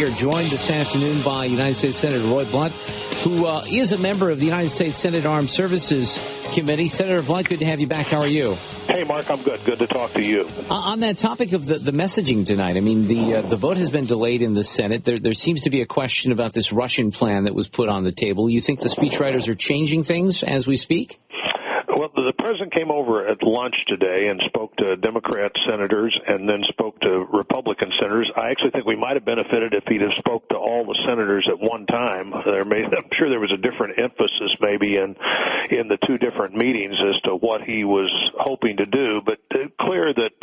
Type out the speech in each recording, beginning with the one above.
We are joined this afternoon by United States Senator Roy Blunt, who is a member of the United States Senate Armed Services Committee. Senator Blunt, good to have you back. How are you? Hey, Mark, I'm good. Good to talk to you. On that topic of the messaging tonight, I mean, the vote has been delayed in the Senate. There seems to be a question about this Russian plan that was put on the table. You think the speechwriters are changing things as we speak? Well, the president came over at lunch today and spoke to Democrat senators and then spoke to Republican senators. I actually think we might have benefited if he'd have spoke to all the senators at one time. I'm sure there was a different emphasis maybe in the two different meetings as to what he was hoping to do, but clear that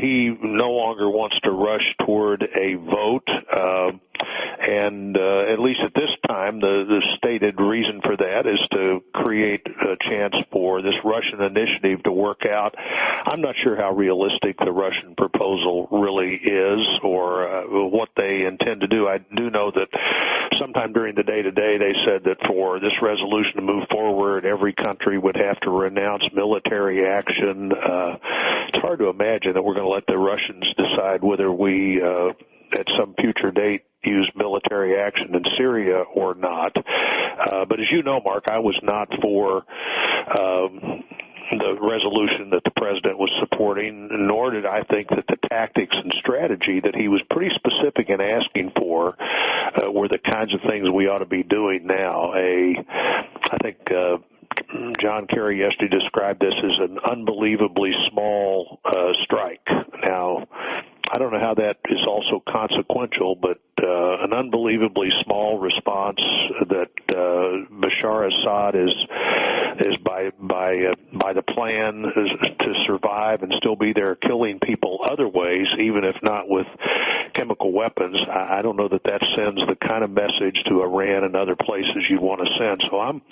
he no longer wants to rush toward a vote. And at least at this time, the stated reason for that is to create a chance for this Russian initiative to work out. I'm not sure how realistic the Russian proposal really is or what they intend to do. I do know that sometime during the day today, they said that for this resolution to move forward, every country would have to renounce military action. It's hard to imagine that we're going to let the Russians decide whether we at some future date use military action in Syria or not. But as you know, Mark, I was not for the resolution that the president was supporting, nor did I think that the tactics and strategy that he was pretty specific in asking for were the kinds of things we ought to be doing now. I think John Kerry yesterday described this as an unbelievably small strike. Now, I don't know how that is also consequential, but an unbelievably small response that Bashar Assad is by the plan to survive and still be there killing people other ways, even if not with chemical weapons. I don't know that sends the kind of message to Iran and other places you want to send. So I'm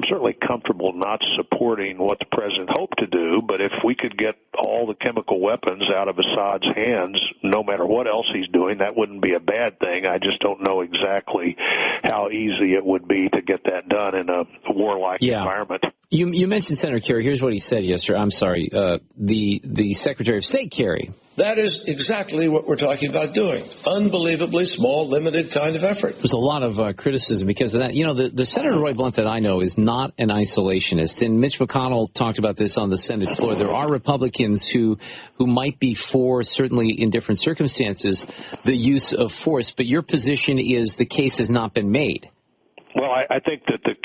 certainly comfortable not supporting what the president hoped to do, but if we could get all the chemical weapons out of Assad's hands, no matter what else he's doing, that wouldn't be a bad thing. I just don't know exactly how easy it would be to get that done in a warlike environment. You mentioned Senator Kerry. Here's what he said yesterday. I'm sorry, the Secretary of State Kerry. That is exactly what we're talking about doing. Unbelievably small, limited kind of effort. There's a lot of criticism because of that. You know, the Senator Roy Blunt that I know is not an isolationist. And Mitch McConnell talked about this on the Senate floor. There are Republicans who might be for, certainly in different circumstances, the use of force. But your position is the case has not been made. Well, I think that the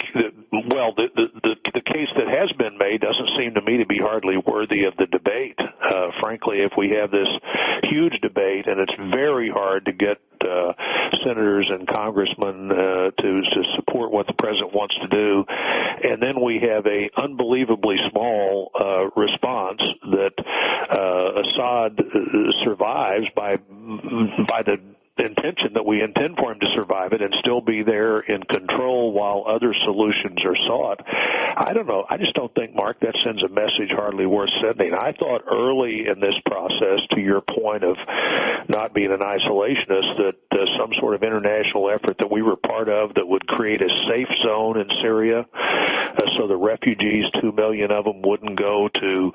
case that has been made doesn't seem to me to be hardly worthy of the debate. Frankly, if we have this huge debate, and it's very hard to get senators and congressmen to support what the president wants to do, and then we have a unbelievably small response that Assad survives by the intention that we intend for him to survive it and still be there in control while other solutions are sought. I don't know. I just don't think, Mark, that sends a message hardly worth sending. I thought early in this process, to your point of not being an isolationist, that some sort of international effort that we were part of that would create a safe zone in Syria so the refugees, 2 million of them, wouldn't go to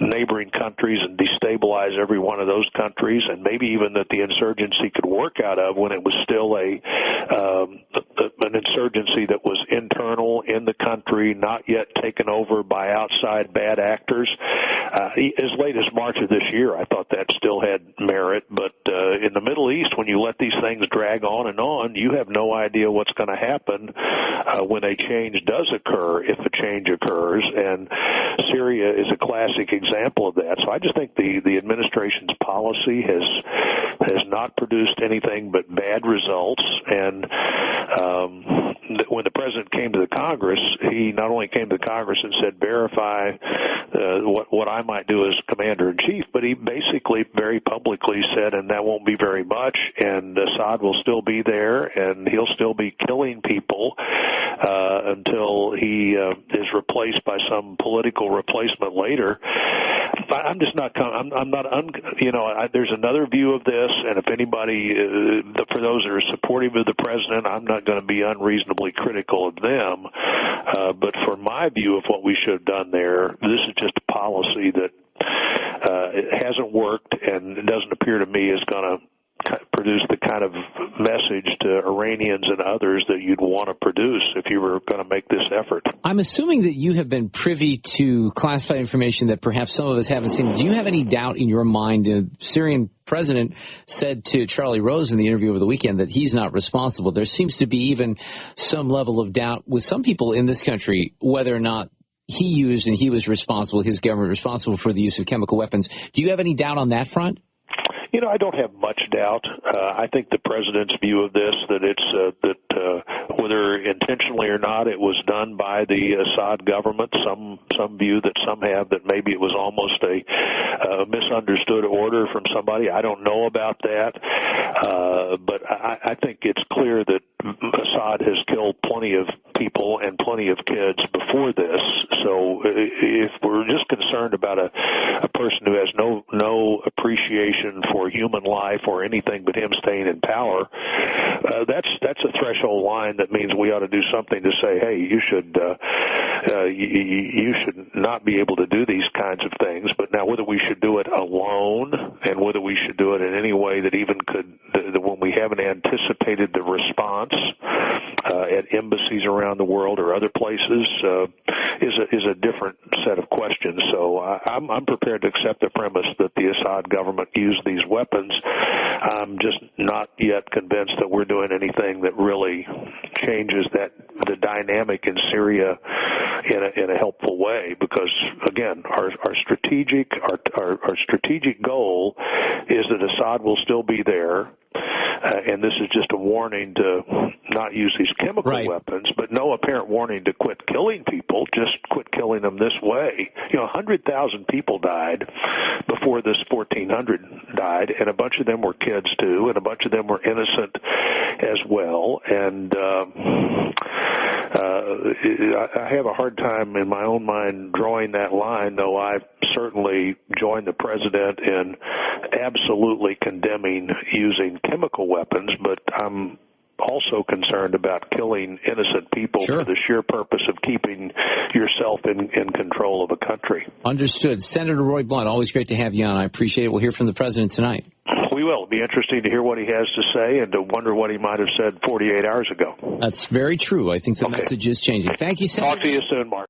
neighboring countries and destabilize every one of those countries, and maybe even that the insurgency could work out of when it was still an insurgency that was internal in the country, not yet taken over by outside bad actors. As late as March of this year, I thought that still had merit, but in the Middle East, when you let these things drag on, you have no idea what's going to happen when a change does occur, if a change occurs, and Syria is a classic example of that. So I just think the administration's policy has not produced anything but bad results, and when the president came to the Congress, he not only came to the Congress and said, verify what I might do as commander-in-chief, but he basically very publicly said, and that won't be very much, and Assad will still be there, and he'll still be killing people until he is replaced by some political replacement later. I'm just not. I'm not. There's another view of this, and if anybody, for those that are supportive of the president, I'm not going to be unreasonably critical of them. But for my view of what we should have done there, this is just a policy that it hasn't worked, and it doesn't appear to me is going to produce the kind of message to Iranians and others that you'd want to produce if you were going to make this effort. I'm assuming that you have been privy to classified information that perhaps some of us haven't seen. Do you have any doubt in your mind? The Syrian president said to Charlie Rose in the interview over the weekend that he's not responsible. There seems to be even some level of doubt with some people in this country whether or not he used and he was responsible, his government responsible for the use of chemical weapons. Do you have any doubt on that front? You know, I don't have much doubt. I think the president's view of this, that it's whether intentionally or not, it was done by the Assad government. Some view that some have that maybe it was almost a misunderstood order from somebody. I don't know about that, but I think it's clear that Assad has killed plenty of people and plenty of kids before this. So if we're just concerned about a person who has no appreciation for human life or anything but him staying in power, that's a threshold line that means we ought to do something to say, hey, you should not be able to do these kinds of things. But now whether we should do it alone and whether we should do it in any way that even could, when we haven't anticipated the response at embassies around the world or other places, is a different set of questions. So I'm prepared to accept the premise that the Assad government used these weapons. I'm just not yet convinced that we're doing anything that really changes the dynamic in Syria in a helpful way. Because again, our strategic goal is that Assad will still be there. And this is just a warning to not use these chemical weapons, but no apparent warning to quit killing people, just quit killing them this way. 100,000 people died before this 1,400 died, and a bunch of them were kids too, and a bunch of them were innocent as well. And I have a hard time in my own mind drawing that line, though I certainly join the president in absolutely condemning using chemical weapons, but I'm also concerned about killing innocent people for the sheer purpose of keeping yourself in control of a country. Understood. Senator Roy Blunt, always great to have you on. I appreciate it. We'll hear from the president tonight. We will. It'll be interesting to hear what he has to say and to wonder what he might have said 48 hours ago. That's very true. I think the message is changing. Thank you, Senator. Talk to you soon, Mark.